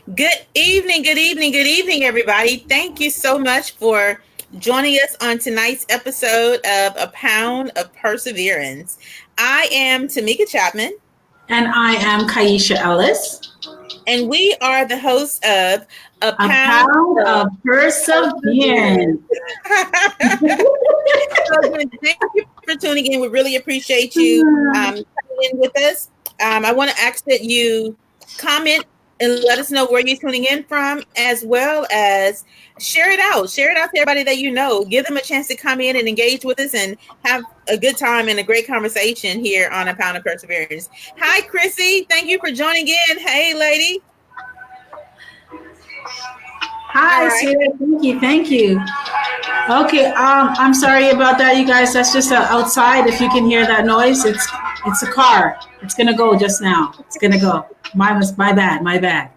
Good evening, everybody. Thank you so much for joining us on tonight's episode of A Pound of Perseverance. I am Tameka Chapman, And I am Kiesha Ellis. and we are the hosts of A A Pound pound of of Perseverance. perseverance. So, thank you for tuning in. We really appreciate you coming in with us. I want to ask that you comment and let us know where you're tuning in from, as well as share it out. Share it out to everybody that you know. Give them a chance to come in and engage with us and have a good time and a great conversation here on A Pound of Perseverance. Hi, Chrissy. Thank you for joining in. Hey, lady. Hi, All right. Sarah. Thank you. Okay, I'm sorry about that, you guys. That's just outside. If you can hear that noise, it's a car. It's gonna go just now. It's gonna go. My bad.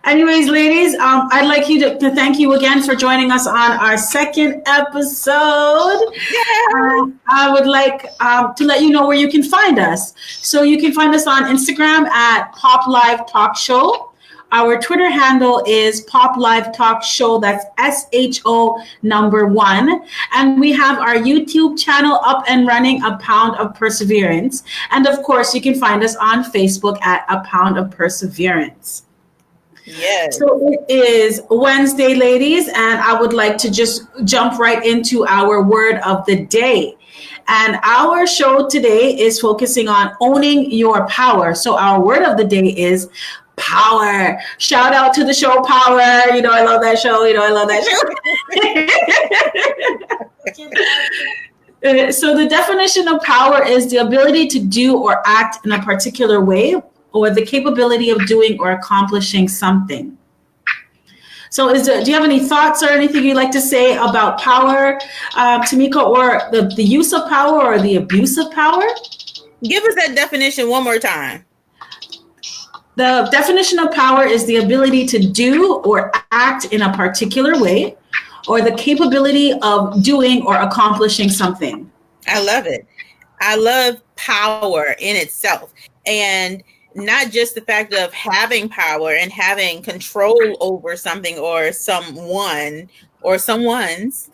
Anyways, ladies, I'd like you to thank you again for joining us on our second episode. Yeah. I would like to let you know where you can find us. So you can find us on Instagram at Pop Live Talk Show. Our Twitter handle is Pop Live Talk Show. That's SHO1. And we have our YouTube channel up and running, A Pound of Perseverance. And of course, you can find us on Facebook at A Pound of Perseverance. Yes. So it is Wednesday, ladies, and I would like to just jump right into our word of the day. And our show today is focusing on owning your power. So our word of the day is power. Shout out to the show Power. You know, I love that show. So the definition of power is the ability to do or act in a particular way, or the capability of doing or accomplishing something. So do you have any thoughts or anything you'd like to say about power, Tameka, or the use of power or the abuse of power? Give us that definition one more time. The definition of power is the ability to do or act in a particular way, or the capability of doing or accomplishing something. I love it. I love power in itself. And not just the fact of having power and having control over something or someone or someone's,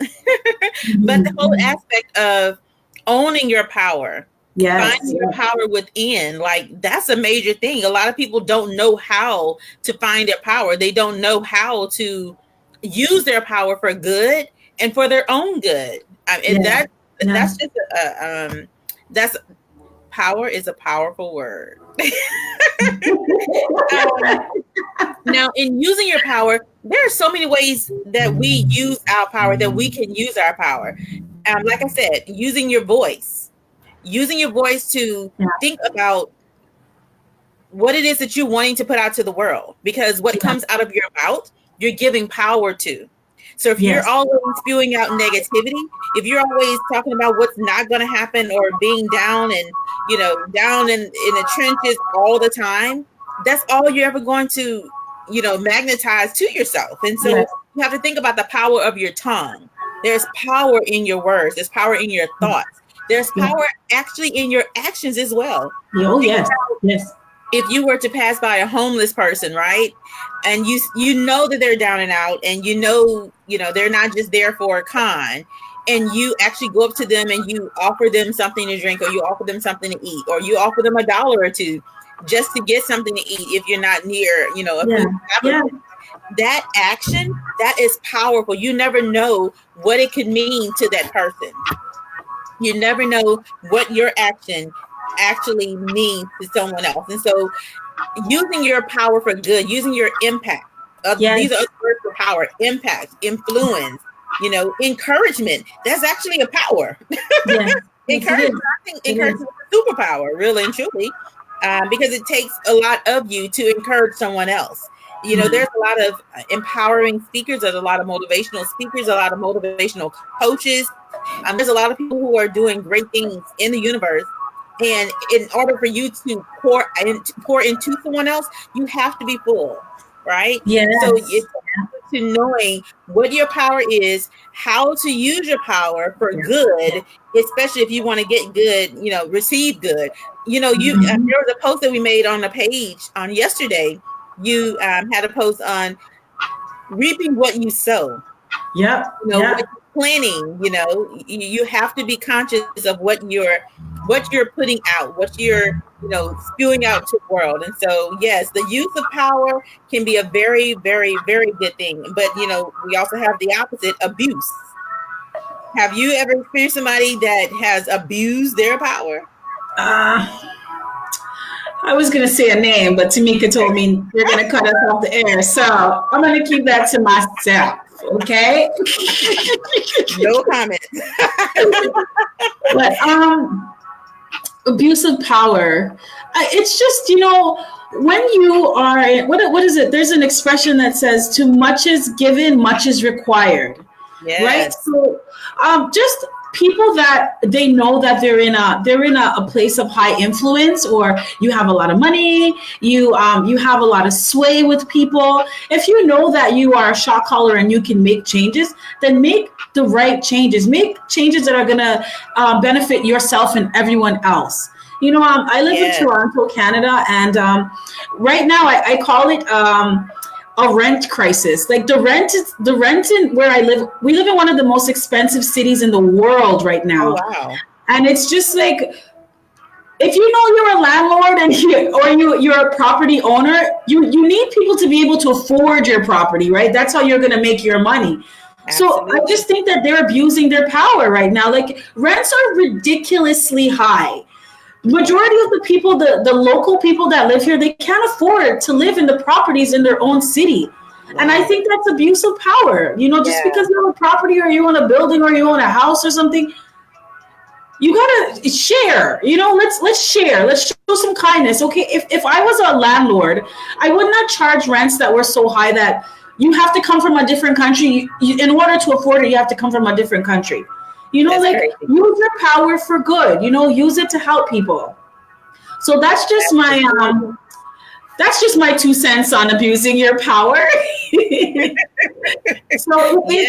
but the whole aspect of owning your power. Yes. Finding your power within, like that's a major thing. A lot of people don't know how to find their power. They don't know how to use their power for good and for their own good. And that's just that's power is a powerful word. Now, in using your power, there are so many ways that we use our power, that we can use our power. Like I said, using your voice to think about what it is that you're wanting to put out to the world, because what comes out of your mouth, you're giving power to. So if you're always spewing out negativity, if you're always talking about what's not going to happen, or being down and, down in the trenches all the time, that's all you're ever going to, magnetize to yourself. And so you have to think about the power of your tongue. There's power in your words. There's power in your thoughts. There's power actually in your actions as well. Oh, yes. If you were to pass by a homeless person, right, and you know that they're down and out, and you know they're not just there for a con, and you actually go up to them and you offer them something to drink, or you offer them something to eat, or you offer them $1 or $2 just to get something to eat if you're not near, a food establishment. That action, that is powerful. You never know what it could mean to that person. You never know what your action actually means to someone else. And so using your power for good, using your impact, these are words for power: impact, influence, encouragement. That's actually a power. Encouragement, I think encouragement is a superpower, really and truly, because it takes a lot of you to encourage someone else. There's a lot of empowering speakers, there's a lot of motivational speakers, a lot of motivational coaches. There's a lot of people who are doing great things in the universe. And in order for you to pour into someone else, you have to be full, right? So it's to knowing what your power is, how to use your power for good, especially if you want to get good, receive good. There was a post that we made on the page on yesterday you had a post on reaping what you sow. Yep. What Yep. you're planning, you have to be conscious of what you're putting out, what you're spewing out to the world. And so yes, the use of power can be a very, very, very good thing, but we also have the opposite, abuse. Have you ever experienced somebody that has abused their power? Uh, I was gonna say a name, but Tameka told me they're gonna cut us off the air, so I'm gonna keep that to myself. Okay. No comment. But abuse of power. It's just, when you are, what is it? There's an expression that says, "Too much is given, much is required." Right. Yes. So, just people that they know that they're in a place of high influence, or you have a lot of money, you have a lot of sway with people. If you know that you are a shot caller and you can make changes, then make the right changes. Make changes that are gonna benefit yourself and everyone else. I live in Yes. Toronto, Canada, and right now I call it a rent crisis. Like the rent in where I live. We live in one of the most expensive cities in the world right Oh, now, wow. and it's just like, if you know you're a landlord and you're a property owner, you need people to be able to afford your property, right? That's how you're going to make your money. So I Absolutely. just think that they're abusing their power right now. Like, rents are ridiculously high. Majority of the people, the local people that live here, they can't afford to live in the properties in their own city. And I Wow. think that's abuse of power. Just Yeah. because you own a property, or you own a building, or you own a house or something, you gotta share. Let's share. Let's show some kindness. Okay, if I was a landlord, I would not charge rents that were so high that you have to come from a different country. In order to afford it, you have to come from a different country. That's Like, crazy. use your power for good. Use it to help people. So Absolutely. that's just my 2 cents on abusing your power. So it is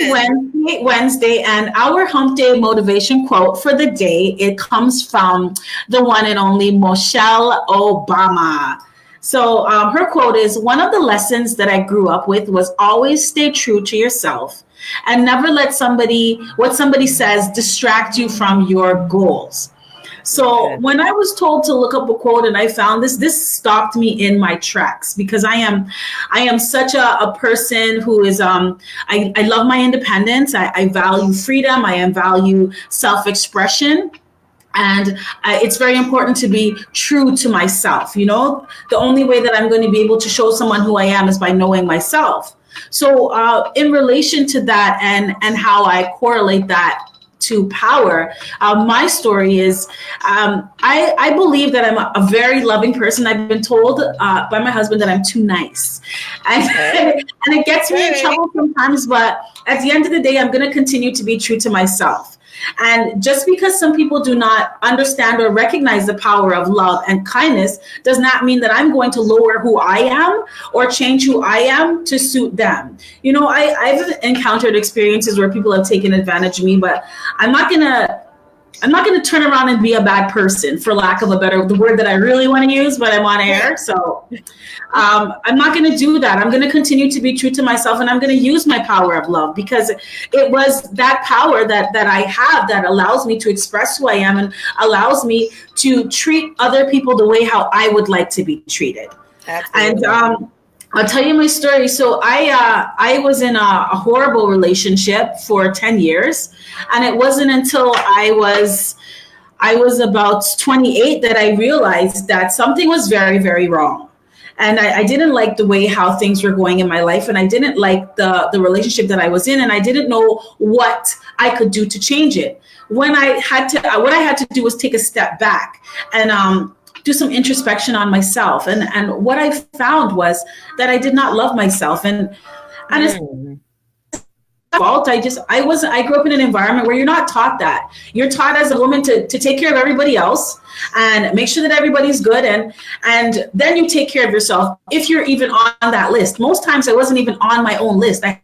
Yes. Wednesday, and our Hump Day motivation quote for the day, it comes from the one and only Michelle Obama. So her quote is, "One of the lessons that I grew up with was always stay true to yourself and never let what somebody says distract you from your goals." So Yes. when I was told to look up a quote and I found this stopped me in my tracks, because I am such a person who is I love my independence. I value freedom. I value self-expression. And it's very important to be true to myself. The only way that I'm going to be able to show someone who I am is by knowing myself. So in relation to that, and how I correlate that to power, my story is, I believe that I'm a very loving person. I've been told by my husband that I'm too nice, and, Okay. and it gets me in Okay. trouble sometimes. But at the end of the day, I'm going to continue to be true to myself. And just because some people do not understand or recognize the power of love and kindness does not mean that I'm going to lower who I am or change who I am to suit them. I've encountered experiences where people have taken advantage of me, but I'm not gonna I'm not going to turn around and be a bad person, for lack of a better, the word that I really want to use, but I'm on Yeah. air. So I'm not going to do that. I'm going to continue to be true to myself, and I'm going to use my power of love, because it was that power that I have that allows me to express who I am and allows me to treat other people the way how I would like to be treated. And Absolutely. I'll tell you my story. So I was in a horrible relationship for 10 years, and it wasn't until I was about 28 that I realized that something was very, very wrong. And I didn't like the way how things were going in my life, and I didn't like the relationship that I was in, and I didn't know what I could do to change it. What I had to do was take a step back and do some introspection on myself, and what I found was that I did not love myself, and it's Mm. fault. I grew up in an environment where you're not taught that. You're taught as a woman to take care of everybody else and make sure that everybody's good, and then you take care of yourself if you're even on that list. Most times I wasn't even on my own list. I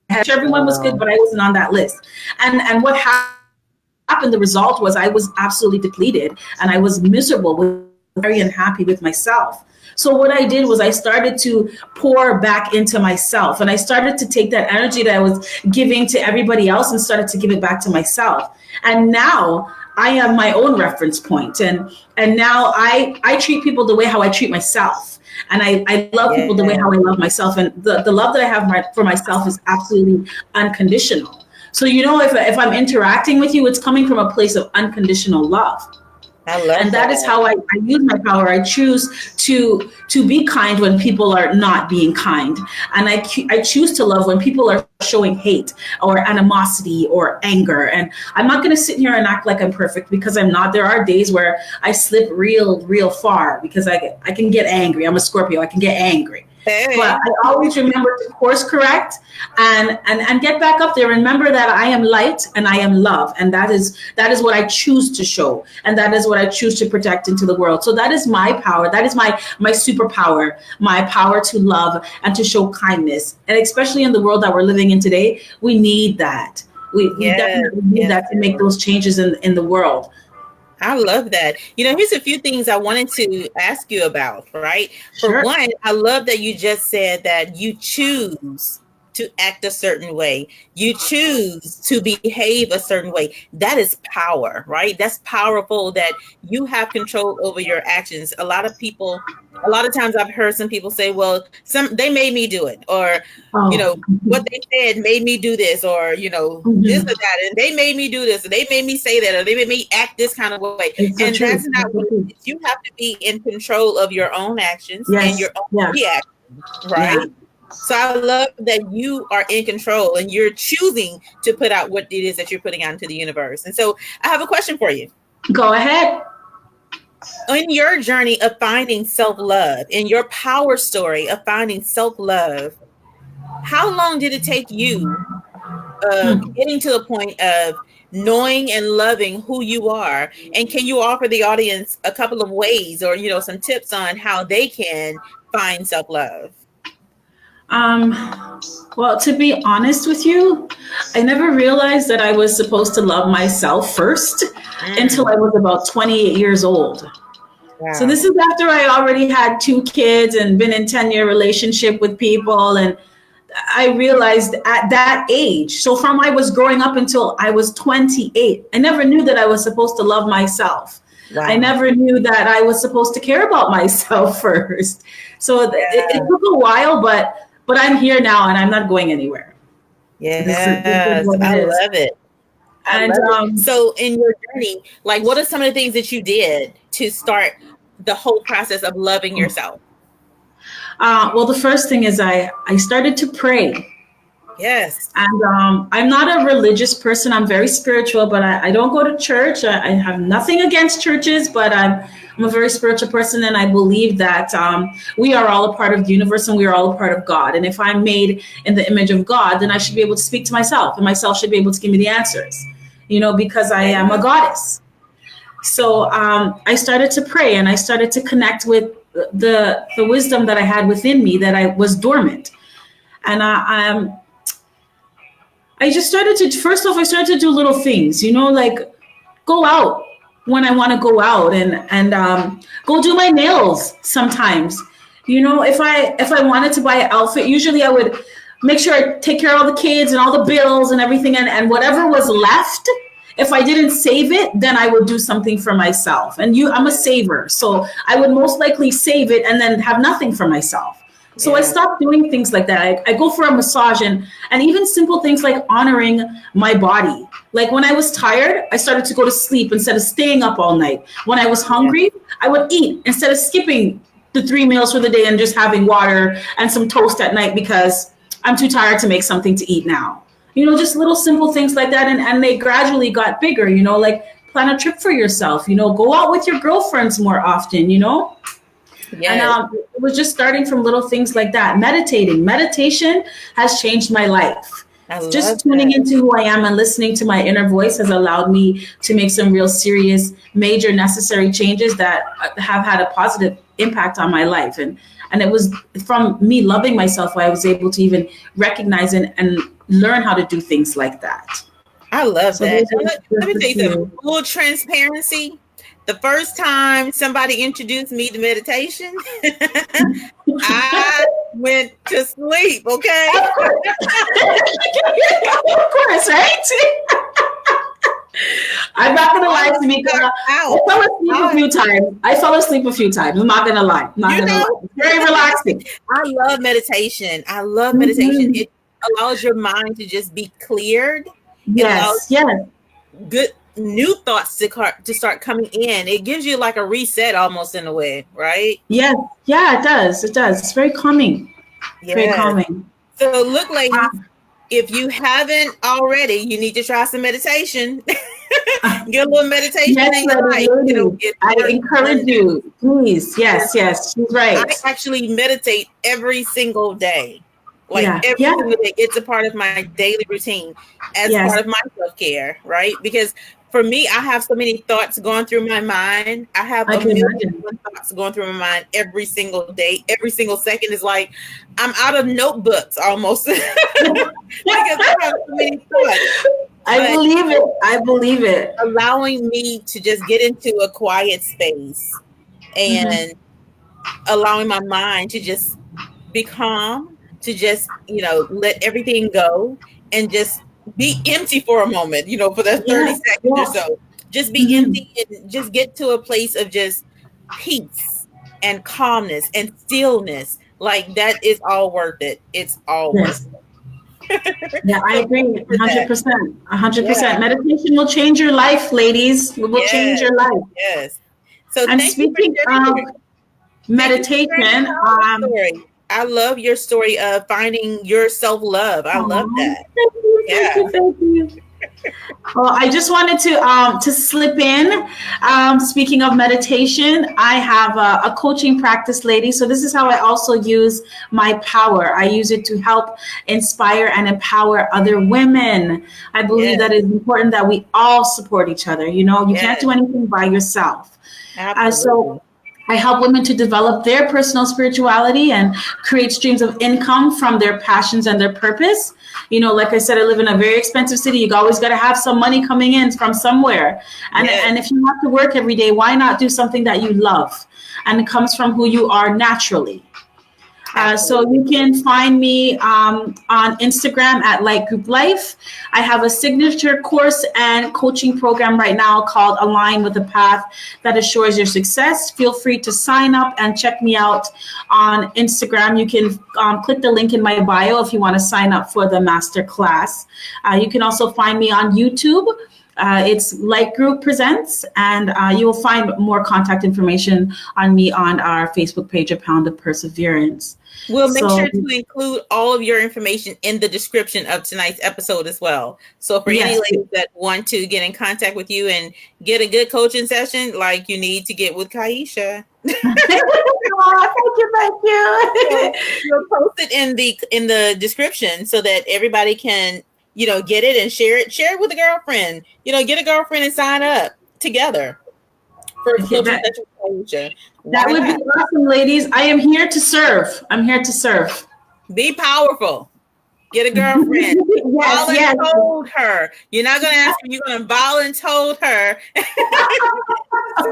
had everyone was good, Wow. but I wasn't on that list. And what happened, the result was I was absolutely depleted, and I was miserable with very unhappy with myself. So what I did was I started to pour back into myself, and I started to take that energy that I was giving to everybody else and started to give it back to myself. And now I am my own reference point, and now I treat people the way how I treat myself. And I love people the way how I love myself. And the love that I have for myself is absolutely unconditional. So, if I'm interacting with you, it's coming from a place of unconditional love. I love and that is how I use my power. I choose to be kind when people are not being kind. And I choose to love when people are showing hate or animosity or anger. And I'm not going to sit here and act like I'm perfect, because I'm not. There are days where I slip real far, because I can get angry. I'm a Scorpio. I can get angry. Hey. But I always remember to course correct and get back up there. Remember that I am light and I am love. And that is what I choose to show. And that is what I choose to project into the world. So that is my power. That is my superpower, my power to love and to show kindness. And especially in the world that we're living in today, we need that. We definitely need that to make those changes in the world. I love that. Here's a few things I wanted to ask you about, right? For one, I love that you just said that you choose to act a certain way. You choose to behave a certain way. That is power, right? That's powerful, that you have control over your actions. A lot of times I've heard some people say, well, they made me do it, or, what they said made me do this, or, this or that, and they made me do this, or they made me say that, or they made me act this kind of way. And that's not what it is. You have to be in control of your own actions and your own reactions, right? Yeah. So I love that you are in control and you're choosing to put out what it is that you're putting out into the universe. And so I have a question for you. Go ahead. In your journey of finding self-love, in your power story of finding self-love, how long did it take you getting to the point of knowing and loving who you are? And can you offer the audience a couple of ways or, some tips on how they can find self-love? Well, to be honest with you, I never realized that I was supposed to love myself first until I was about 28 years old. Wow. So this is after I already had 2 kids and been in 10-year relationship with people. And I realized at that age, so from I was growing up until I was 28, I never knew that I was supposed to love myself. Wow. I never knew that I was supposed to care about myself first. So it took a while, but I'm here now and I'm not going anywhere. Yes, I love it. And so in your journey, like, what are some of the things that you did to start the whole process of loving yourself? Well, the first thing is I started to pray. Yes. And I'm not a religious person. I'm very spiritual, but I don't go to church. I have nothing against churches, but I'm a very spiritual person. And I believe that we are all a part of the universe and we are all a part of God. And if I'm made in the image of God, then I should be able to speak to myself and myself should be able to give me the answers, because I am a goddess. So I started to pray and I started to connect with the wisdom that I had within me that I was dormant. And I just started to do little things, like go out when I want to go out and go do my nails sometimes. If I wanted to buy an outfit, usually I would make sure I take care of all the kids and all the bills and everything. And whatever was left, if I didn't save it, then I would do something for myself. And I'm a saver. So I would most likely save it and then have nothing for myself. So I stopped doing things like that. I go for a massage and even simple things like honoring my body. Like when I was tired, I started to go to sleep instead of staying up all night. When I was hungry, I would eat instead of skipping the 3 meals for the day and just having water and some toast at night because I'm too tired to make something to eat now. Just little simple things like that. And they gradually got bigger, like plan a trip for yourself, go out with your girlfriends more often, Yes. And it was just starting from little things like that. Meditation has changed my life. Just tuning into who I am and listening to my inner voice has allowed me to make some real serious, major, necessary changes that have had a positive impact on my life. And it was from me loving myself why I was able to even recognize and learn how to do things like that. I love that. Let me tell you something. Full transparency. The first time somebody introduced me to meditation, I went to sleep, okay? Of course, right? I'm not gonna lie to me, girl. I fell asleep a few times. I'm not gonna lie. It's very relaxing. I love meditation. Meditation. It allows your mind to just be cleared. Yes. Good new thoughts to start coming in. It gives you like a reset almost in a way, right? Yes. Yeah, it does. It's very calming. Yes. Very calming. So look, ladies, if you haven't already, you need to try some meditation. Get a little meditation in your life. I encourage you, please. Yes, she's right. I actually meditate every single day. Every single day. It's a part of my daily routine as part of my self-care, right? Because for me, I have so many thoughts going through my mind. I have a million thoughts going through my mind every single day. Every single second is like I'm out of notebooks almost because I have so many thoughts. I believe it. Allowing me to just get into a quiet space and allowing my mind to just be calm, to just, let everything go and just be empty for a moment, for the 30 seconds or so. Just be empty and just get to a place of just peace and calmness and stillness. Like that is all worth it. It's all worth it. Yeah, I agree. 100%. 100%. Meditation will change your life, ladies. It will change your life. Yes. So and speaking of meditation, I love your story of finding your self-love. I love that. Thank you. Well, I just wanted to slip in. Speaking of meditation, I have a coaching practice, lady. So this is how I also use my power. I use it to help inspire and empower other women. I believe that it's important that we all support each other. You can't do anything by yourself. So I help women to develop their personal spirituality and create streams of income from their passions and their purpose. Like I said, I live in a very expensive city. You always got to have some money coming in from somewhere. And if you have to work every day, why not do something that you love and it comes from who you are naturally? So you can find me on Instagram at Light Group Life. I have a signature course and coaching program right now called Align with the Path that assures your success. Feel free to sign up and check me out on Instagram. You can click the link in my bio if you want to sign up for the master class. You can also find me on YouTube. It's Light Group Presents, and you will find more contact information on me on our Facebook page, A Pound of Perseverance. We'll make sure to include all of your information in the description of tonight's episode as well. So for any ladies that want to get in contact with you and get a good coaching session, like you need to get with Kiesha. Thank you. You'll post it in the description so that everybody can get it and share it with a girlfriend. Get a girlfriend and sign up together for a coaching session with Kiesha. That would be awesome, ladies. I am here to serve. I'm here to serve. Be powerful. Get a girlfriend. Voluntold her. You're not going to ask her. You're going to voluntold her.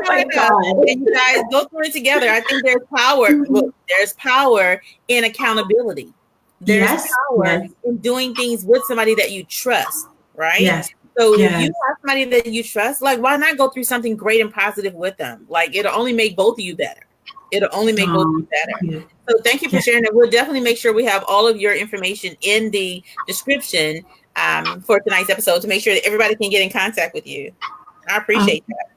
And you guys go through it together. I think there's power. Look, there's power in accountability. There's power in doing things with somebody that you trust, right? Yes. So if you have somebody that you trust, like, why not go through something great and positive with them? Like, it'll only make both of you better. It'll only make both of you better. So thank you for sharing that. We'll definitely make sure we have all of your information in the description for tonight's episode to make sure that everybody can get in contact with you. I appreciate that.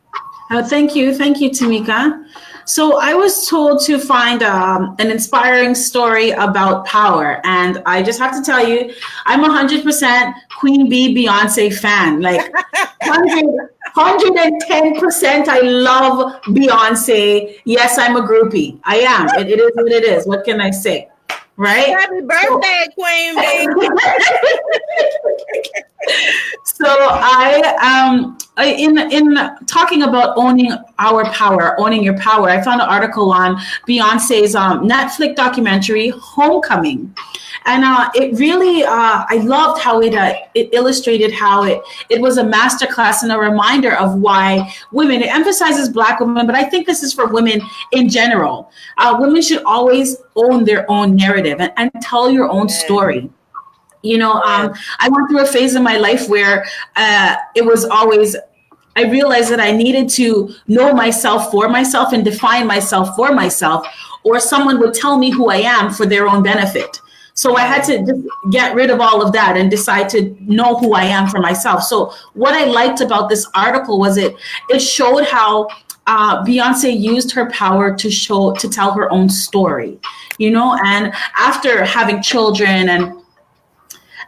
Oh, thank you. Thank you, Tameka. So I was told to find an inspiring story about power. And I just have to tell you, I'm 100% Queen Bee Beyonce fan. Like 110%. I love Beyonce. Yes, I'm a groupie. I am. It is what it is. What can I say? Right? Happy birthday, Queen Bee. So I in talking about owning our power, owning your power. I found an article on Beyonce's Netflix documentary, Homecoming. And it really, I loved how it illustrated how it was a masterclass and a reminder of why women, it emphasizes Black women, but I think this is for women in general. Women should always own their own narrative and tell your own story. You know, I went through a phase in my life where it was always, I realized that I needed to know myself for myself and define myself for myself, or someone would tell me who I am for their own benefit. So I had to just get rid of all of that and decide to know who I am for myself. So what I liked about this article was it showed how Beyonce used her power to tell her own story, you know, and after having children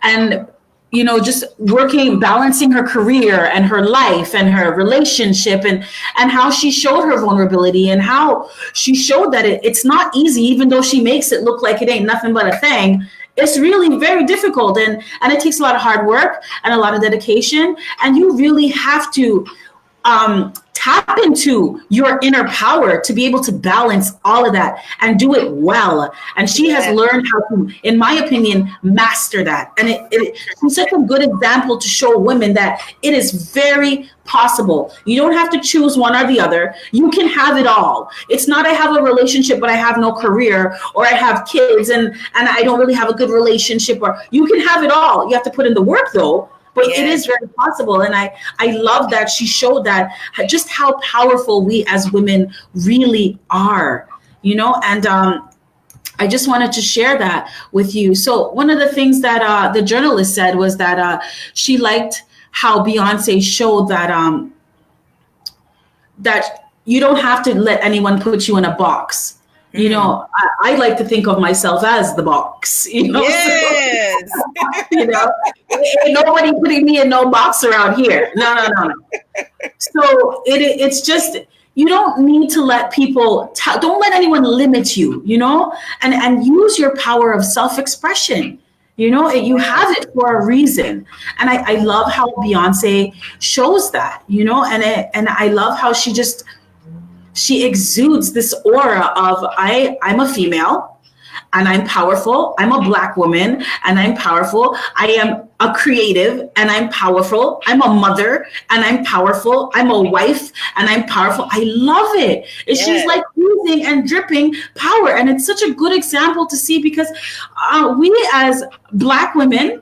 and you know, just working, balancing her career and her life and her relationship, and how she showed her vulnerability and how she showed that it's not easy, even though she makes it look like it ain't nothing but a thing. It's really very difficult, and it takes a lot of hard work and a lot of dedication, and you really have to tap into your inner power to be able to balance all of that and do it well. And she has learned how to, in my opinion, master that. And it's such a good example to show women that it is very possible. You don't have to choose one or the other. You can have it all. It's not I have a relationship, but I have no career, or I have kids and I don't really have a good relationship, or you can have it all. You have to put in the work though. But it is very possible. And I love that she showed that just how powerful we as women really are, you know, and I just wanted to share that with you. So one of the things that the journalist said was that she liked how Beyonce showed that that you don't have to let anyone put you in a box. You know, I like to think of myself as the box, you know. Yes. So, you know, ain't nobody putting me in no box around here. No. So it's just, you don't need to let people, don't let anyone limit you, you know, and use your power of self-expression. You know, you have it for a reason. And I love how Beyonce shows that, you know, and I love how she exudes this aura of I'm a female and I'm powerful. I'm a Black woman and I'm powerful. I am a creative and I'm powerful. I'm a mother and I'm powerful. I'm a wife and I'm powerful. I love it. She's like oozing and dripping power. And it's such a good example to see because we as Black women,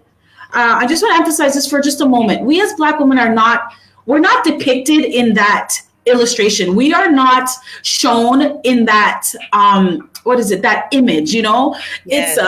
I just want to emphasize this for just a moment. We as Black women we're not depicted in that illustration. We are not shown in that that image, you know. It's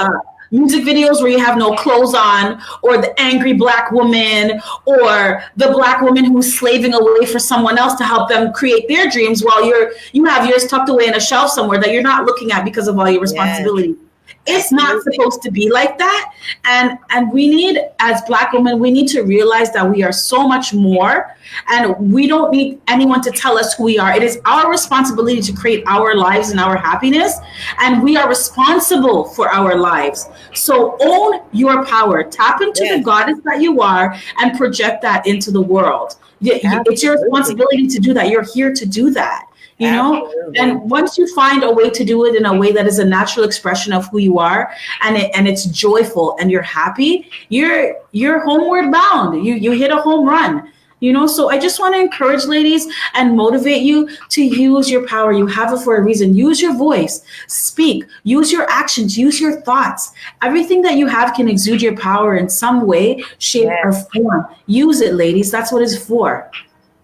music videos where you have no clothes on, or the angry Black woman, or the Black woman who's slaving away for someone else to help them create their dreams while you have yours tucked away in a shelf somewhere that you're not looking at because of all your responsibility. It's not supposed to be like that. And we need, as Black women, we need to realize that we are so much more, and we don't need anyone to tell us who we are. It is our responsibility to create our lives and our happiness, and we are responsible for our lives. So own your power, tap into the goddess that you are, and project that into the world. It's your responsibility to do that. You're here to do that. You know, and once you find a way to do it in a way that is a natural expression of who you are, and it's joyful and you're happy, you're homeward bound. You hit a home run. You know, so I just want to encourage ladies and motivate you to use your power. You have it for a reason. Use your voice, speak, use your actions, use your thoughts. Everything that you have can exude your power in some way, shape, or form. Use it, ladies. That's what it's for.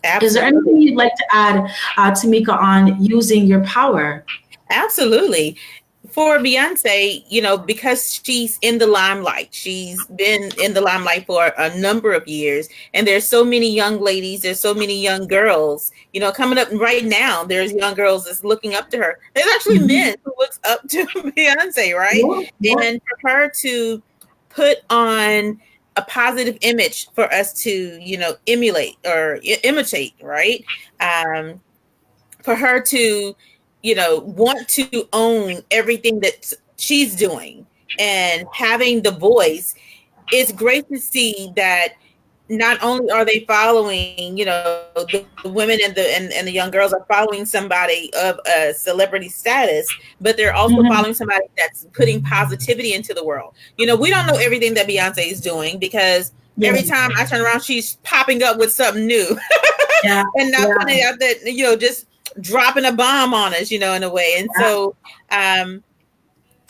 Absolutely. Is there anything you'd like to add, Tameka, on using your power? Absolutely. For Beyonce, you know, because she's in the limelight, she's been in the limelight for a number of years, and there's so many young ladies, there's so many young girls, you know, coming up right now. There's young girls that's looking up to her. There's actually men who looks up to Beyonce, right? And for her to put on a positive image for us to, you know, emulate or imitate, right? For her to, you know, want to own everything that she's doing and having the voice, it's great to see that not only are they following, the women and the young girls are following somebody of a celebrity status, but they're also following Mhm. somebody that's putting positivity into the world. We don't know everything that Beyonce is doing, because Yeah, every time I turn around, she's popping up with something new yeah, and not yeah, putting out that, just dropping a bomb on us, in a way. And yeah. so,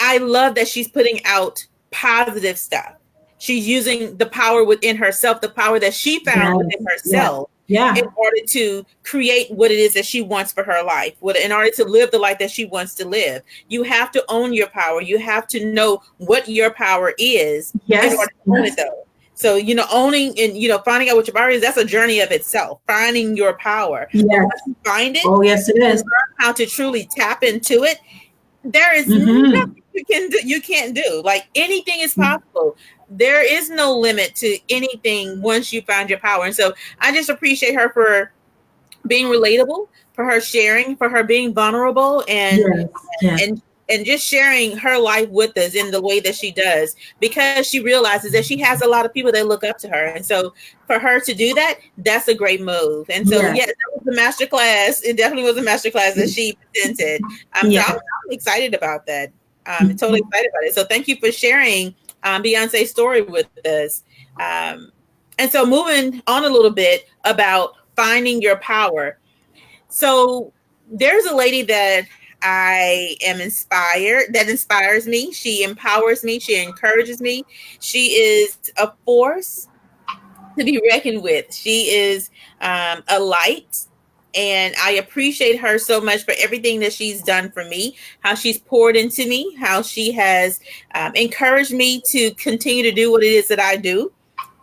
I love that she's putting out positive stuff. She's using the power within herself, the power that she found within Yes, yes, herself, in yeah, order to create what it is that she wants for her life, in order to live the life that she wants to live. You have to own your power. You have to know what your power is in order yes, to own it, yes, though. So, owning and, finding out what your power is, that's a journey of itself, finding your power. But yes. once you find it Oh, yes, it and is. learn how to truly tap into it, there is Mm-hmm. nothing you can't do. Like, anything is possible. There is no limit to anything once you find your power. And so I just appreciate her for being relatable, for her sharing, for her being vulnerable, Yes, yes, and just sharing her life with us in the way that she does, because she realizes that she has a lot of people that look up to her. And so for her to do that, that's a great move. And so, yes, yes, that was the master class. It definitely was a master class that she presented. So yes. I'm excited about that. Totally excited about it. So thank you for sharing Beyonce's story with us. Um, and so, moving on a little bit about finding your power. So there's a lady that I am inspired, that inspires me. She empowers me. She encourages me. She is a force to be reckoned with. She is a light. And I appreciate her so much for everything that she's done for me, how she's poured into me, how she has encouraged me to continue to do what it is that I do.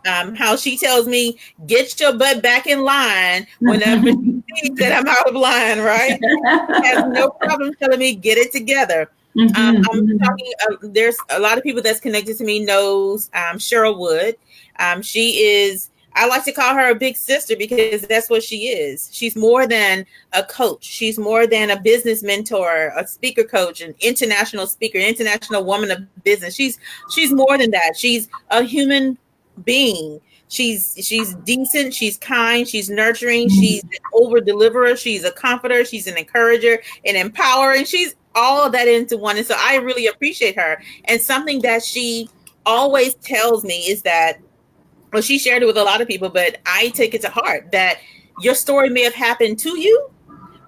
How she tells me, get your butt back in line whenever she sees that I'm out of line, right? She has no problem telling me, get it together. I'm talking, there's a lot of people that's connected to me knows Cheryl Wood. She is, I like to call her a big sister, because that's what she is. She's more than a coach. She's more than a business mentor, a speaker coach, an international speaker, international woman of business. She's more than that. She's a human being. She's decent, she's kind, she's nurturing, she's an over deliverer, she's a comforter, she's an encourager, an empower, and she's all of that into one. And so I really appreciate her. And something that she always tells me is that, well, she shared it with a lot of people, but I take it to heart, that your story may have happened to you,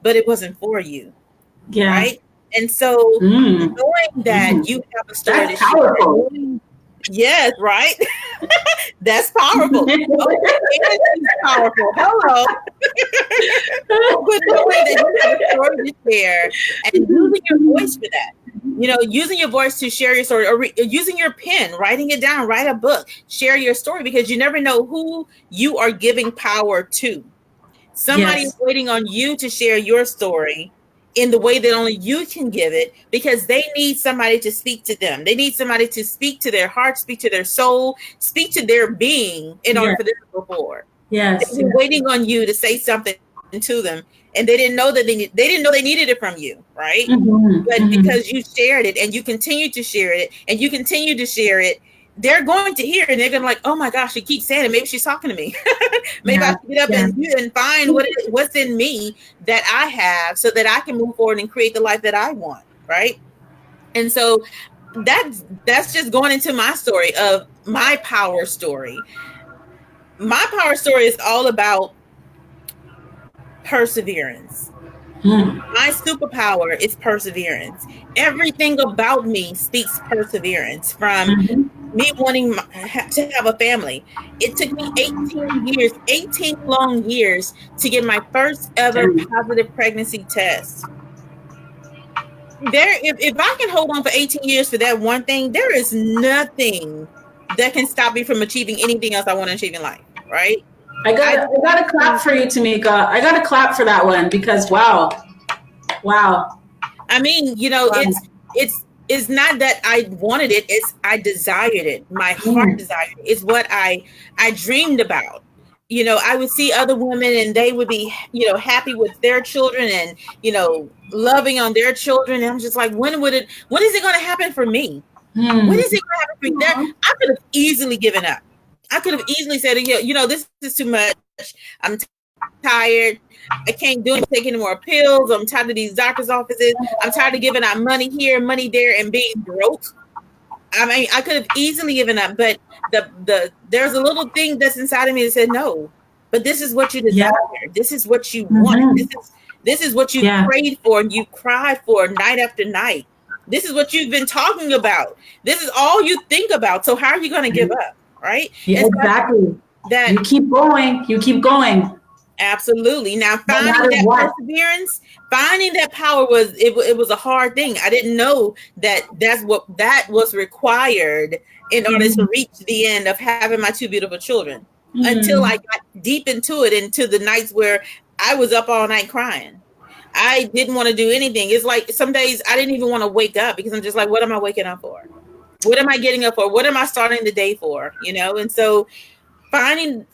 but it wasn't for you, Yeah. right? And so Mm. knowing that Mm. you have a story to That's share, powerful. yes, right? That's powerful. Okay, and she's powerful. Hello. But knowing that you have a story to share and using your voice for that. Using your voice to share your story, or using your pen, writing it down, write a book, share your story, because you never know who you are giving power to. Somebody is Yes. waiting on you to share your story in the way that only you can give it, because they need somebody to speak to them. They need somebody to speak to their heart, speak to their soul, speak to their being in order Yes. for them to go forward. They've Yes. been Yes. waiting on you to say something to them, and they didn't know that they didn't know they needed it from you, right? Mm-hmm. But Mm-hmm. because you shared it and you continue to share it and you continue to share it, they're going to hear, and they're going to like, oh my gosh, she keeps saying it. Maybe she's talking to me. Maybe I Yeah. should get up Yeah. and find what's in me that I have, so that I can move forward and create the life that I want, right? And so that's just going into my story of my power story. My power story is all about perseverance. Mm. My superpower is perseverance. Everything about me speaks perseverance. From Mm-hmm. me wanting to have a family, it took me 18 years, 18 long years, to get my first ever positive pregnancy test. If I can hold on for 18 years for that one thing, there is nothing that can stop me from achieving anything else I want to achieve in life, right? I I gotta clap for you, Tameka. I gotta clap for that one because wow, wow, I mean, wow. it's not that I wanted it, it's I desired it. My heart Mm. desired it. It's what I dreamed about. I would see other women, and they would be, happy with their children, and, loving on their children. And I'm just like, when is it going to happen for me? When Mm. is it going to happen for me? I could have easily given up. I could have easily said, this is too much. I'm tired. I can't do it. Take any more pills. I'm tired of these doctor's offices. I'm tired of giving out money here, money there, and being broke. I mean, I could have easily given up, but there's a little thing that's inside of me that said no. But this is what you desire. Yeah. This is what you want. This is what you prayed for and you cried for night after night. This is what you've been talking about. This is all you think about. So how are you going to give up, right? Yeah, exactly. That you keep going. You keep going. Absolutely. Now, finding that perseverance, finding that power it was a hard thing. I didn't know that was required in order to reach the end of having my two beautiful children. Until I got deep into it, into the nights where I was up all night crying. I didn't want to do anything. It's like some days I didn't even want to wake up because I'm just like, what am I waking up for? What am I getting up for? What am I starting the day for? And so finding,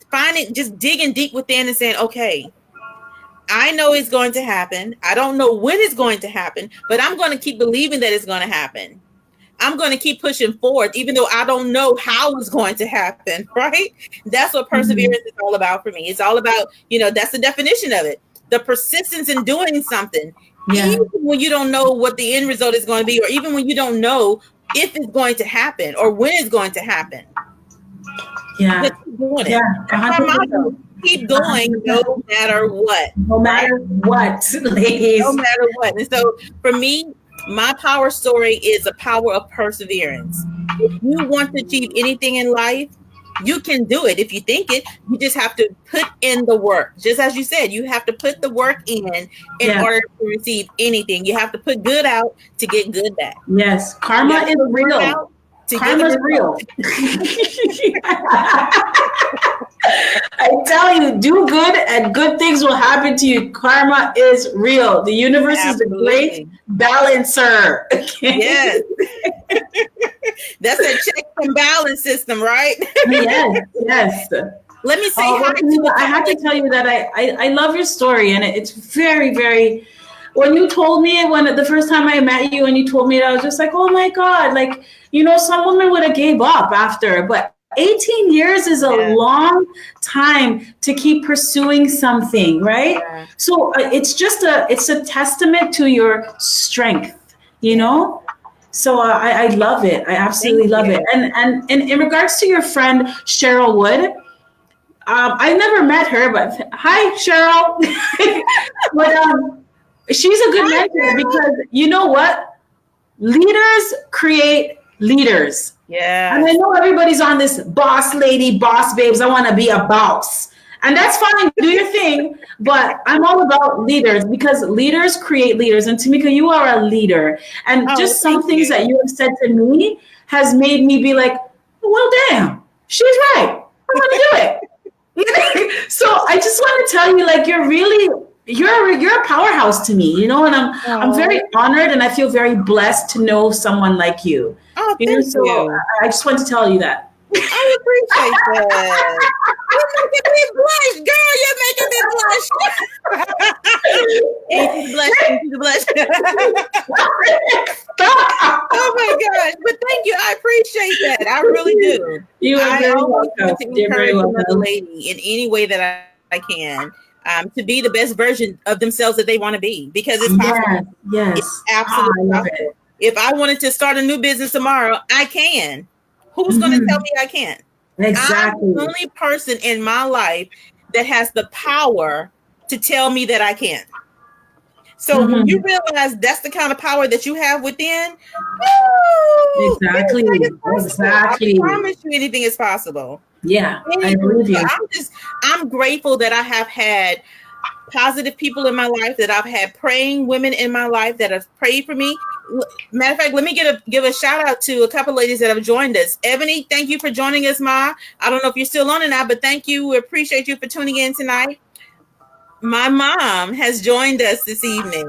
just digging deep within and saying, okay, I know it's going to happen. I don't know when it's going to happen, but I'm going to keep believing that it's going to happen. I'm going to keep pushing forward, even though I don't know how it's going to happen, right? That's what perseverance is all about for me. It's all about, that's the definition of it. The persistence in doing something, even when you don't know what the end result is going to be, or even when you don't know if it's going to happen or when it's going to happen. Yeah. Just keep doing it. That's our motto. Keep going no matter what. No matter what, ladies. No matter what. And so for me, my power story is a power of perseverance. If you want to achieve anything in life, you can do it. If you think it, you just have to put in the work. Just as you said, you have to put the work in order to receive anything. You have to put good out to get good back. Yes. Karma is real. Karma is real. I tell you, do good and good things will happen to you. Karma is real. The universe is the great balancer. Okay? Yes. That's a check and balance system, right? Yes. Let me say I have to tell you that I love your story, and it's very, very. When you told me the first time I met you and you told me that, I was just like, oh my God, some women would have gave up after, but 18 years is a long time to keep pursuing something, right? Yeah. So it's a testament to your strength, So I love it. I absolutely love it. And in regards to your friend Cheryl Wood, I've never met her, but hi Cheryl. But she's a good mentor because you know what? Leaders create leaders. Yeah. And I know everybody's on this boss lady, boss babes. I want to be a boss. And that's fine. Do your thing. But I'm all about leaders because leaders create leaders. And Tameka, you are a leader. And just some things that you have said to me has made me be like, well, damn, she's right. I'm going to do it. So I just want to tell you, you're a powerhouse to me, and I'm very honored and I feel very blessed to know someone like you. Oh, thank you. I just want to tell you that. I appreciate that. You're making me blush, girl. You're making me blush. Oh my gosh. But thank you. I appreciate that. I really do. You are very welcome. You're very welcome. Another lady in any way that I can. To be the best version of themselves that they want to be, because it's possible. Yes. It's absolutely possible. If I wanted to start a new business tomorrow, I can. Who's going to tell me I can't? Exactly. I'm the only person in my life that has the power to tell me that I can't. So when you realize that's the kind of power that you have within, exactly. I promise you anything is possible. Yeah, I believe you. I'm grateful that I have had positive people in my life, that I've had praying women in my life that have prayed for me. Matter of fact, let me give a shout out to a couple ladies that have joined us. Ebony, thank you for joining us, Ma. I don't know if you're still on or not, but thank you. We appreciate you for tuning in tonight. My mom has joined us this evening.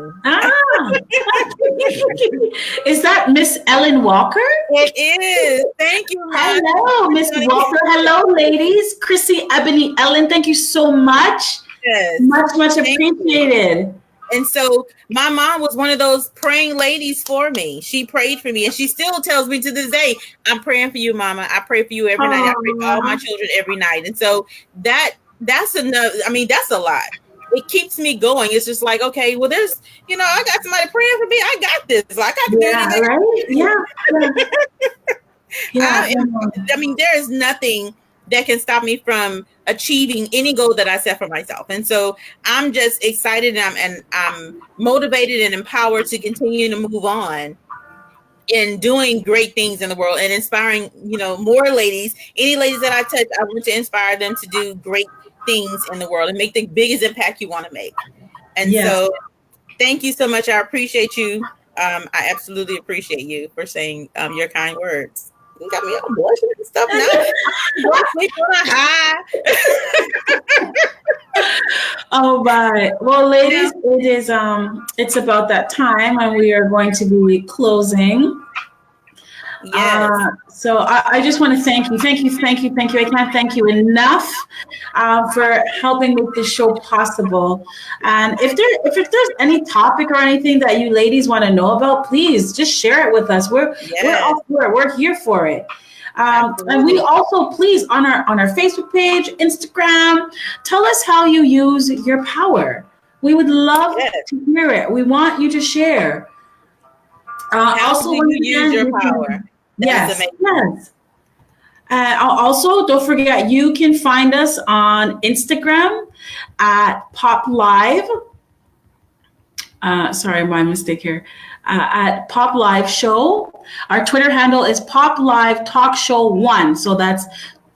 Is that Miss Ellen Walker? It is. Thank you, Mom. Hello, Miss Walker. Hello, ladies. Chrissy, Ebony, Ellen, thank you so much. Yes. Much appreciated. And so my mom was one of those praying ladies for me. She prayed for me, and she still tells me to this day, I'm praying for you, mama. I pray for you every night. I pray for all my Oh, children every night. And so that's enough. I mean, that's a lot. It keeps me going. It's just like, okay, well, there's, I got somebody praying for me. I got this. Like, I can do yeah, anything. right? Yeah, yeah, I, I mean, there is nothing that can stop me from achieving any goal that I set for myself. And so I'm just excited, and I'm motivated and empowered to continue to move on in doing great things in the world and inspiring, more ladies. Any ladies that I touch, I want to inspire them to do great things in the world and make the biggest impact you want to make. And yes. so thank you so much. I appreciate you. I absolutely appreciate you for saying your kind words. You got me all blushing and stuff now. Sleep on a high. Oh my. Well, ladies, it is it's about that time, and we are going to be closing. Yes. So I just want to thank you. I can't thank you enough for helping make this show possible. And if there's any topic or anything that you ladies want to know about, please just share it with us. We're all for it. We're here for it. And we also, please, on our Facebook page, Instagram, tell us how you use your power. We would love to hear it. We want you to share. How Also, do you use your power? Yes. Also, don't forget, you can find us on Instagram at Pop Live. Sorry, my mistake here. At Pop Live Show. Our Twitter handle is Pop Live Talk Show 1. So that's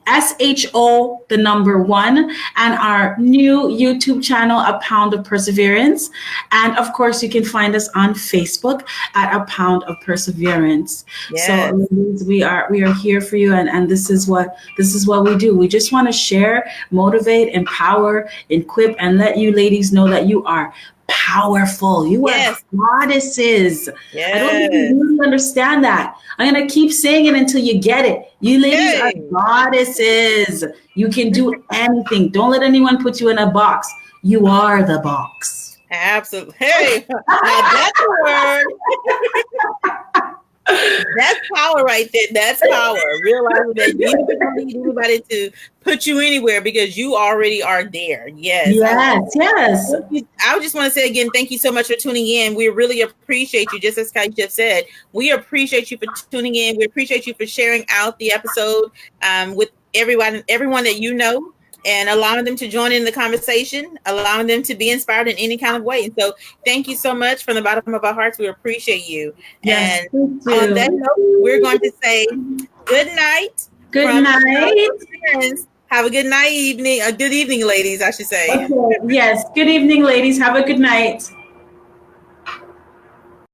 SHO, the number 1, and our new YouTube channel, A Pound of Perseverance. And of course, you can find us on Facebook at A Pound of Perseverance. Yes. So we are here for you, and this is what we do. We just want to share, motivate, empower, equip, and let you ladies know that you are powerful. You are goddesses. Yes. I don't even really understand that. I'm going to keep saying it until you get it. You ladies are goddesses. You can do anything. Don't let anyone put you in a box. You are the box. Absolutely. Hey, now that's a word. That's power right there. That's power. Realizing that you don't need anybody to put you anywhere because you already are there. Yes. Yes. I just want to say again, thank you so much for tuning in. We really appreciate you. Just as Kiesha said, we appreciate you for tuning in. We appreciate you for sharing out the episode with everyone that you know, and allowing them to join in the conversation, allowing them to be inspired in any kind of way. And so thank you so much from the bottom of our hearts. We appreciate you. Yes, and on that note, we're going to say good night. Good night. Have a good night, good evening, ladies, I should say. Okay. Yes. Good evening, ladies. Have a good night.